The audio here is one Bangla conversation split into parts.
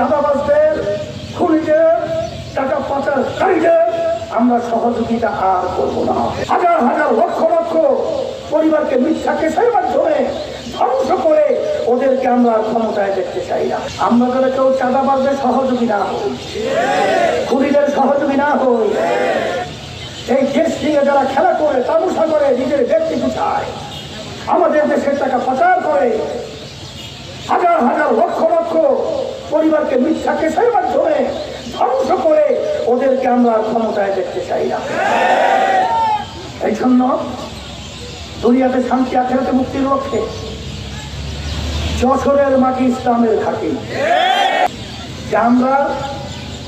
চাঁদাবাজদের, খুনিদের, টাকা পাচারকারীদের আমরা সহযোগিতা আর করব না। হাজার হাজার লক্ষ লক্ষ পরিবারকে মিথ্যা কেসের মাধ্যমে ধ্বংস করে ওদেরকে আমরা ক্ষমতায় দেখতে চাই না। আমরা যারা কেউ চাঁদাবাজদের সহযোগী না হই, খুনিদের সহযোগী না হই, এই দেশ নিয়ে যারা খেলা করে, তামাশা করে, নিজের ব্যক্তিত্ব চায়, আমাদের দেশের টাকা পাচার করে, হাজার হাজার লক্ষ লক্ষ পরিবারকে মিথ্যা কেসের মাধ্যমে ধ্বংস করে ওদেরকে আমরা ক্ষমতায় দেখতে চাই না। এই জন্য দুনিয়াতে শান্তি, আখেরাতে মুক্তির লক্ষ্যে যশোরের মাটি ইসলামের ঘাঁটি, যে আমরা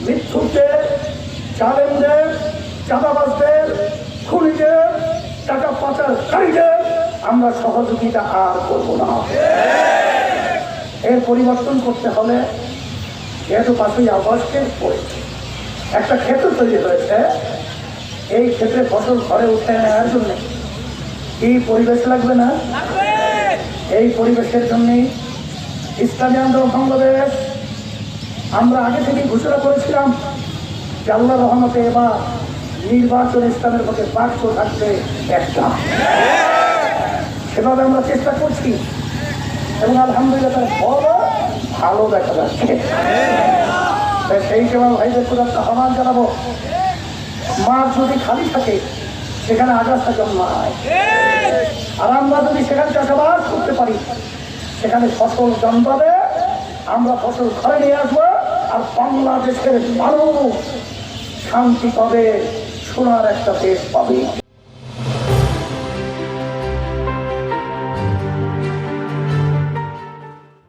মিথ্যুকদের, জালেমদের, চাঁদাবাজদের, খুনিদের, টাকা পাচারকারীদের আমরা সহযোগিতা আর করব না। এর পরিবর্তন করতে হলে যেহেতু 5ই আগস্টে পড়েছে, একটা ক্ষেত্র তৈরি হয়েছে, এই ক্ষেত্রে ফসল ঘরে উঠে নেওয়ার জন্য কি পরিবেশ লাগবে না? এই পরিবেশের জন্যই ইসলামী আন্দোলন বাংলাদেশ আমরা আগে থেকে ঘোষণা করেছিলাম যে আল্লাহর রহমতে এবার নির্বাচন ইসলামের পক্ষে বাক্স থাকবে একটা। সেভাবে আমরা চেষ্টা করছি এবং আলহামদুলিল্লাহ তার ফলও ভালো দেখা যাচ্ছে। সেই সময় ভাইদের খুব একটা আহ্বান জানাবো, মাঠ যদি খালি থাকে সেখানে আগাছা জন্মায়, আর আমরা যদি সেখানে চাষাবাদ করতে পারি সেখানে ফসল জন্মাবে, আমরা ফসল ঘরে নিয়ে আসবো, আর বাংলাদেশের মানুষ শান্তি পাবে, সোনার একটা দেশ পাবে।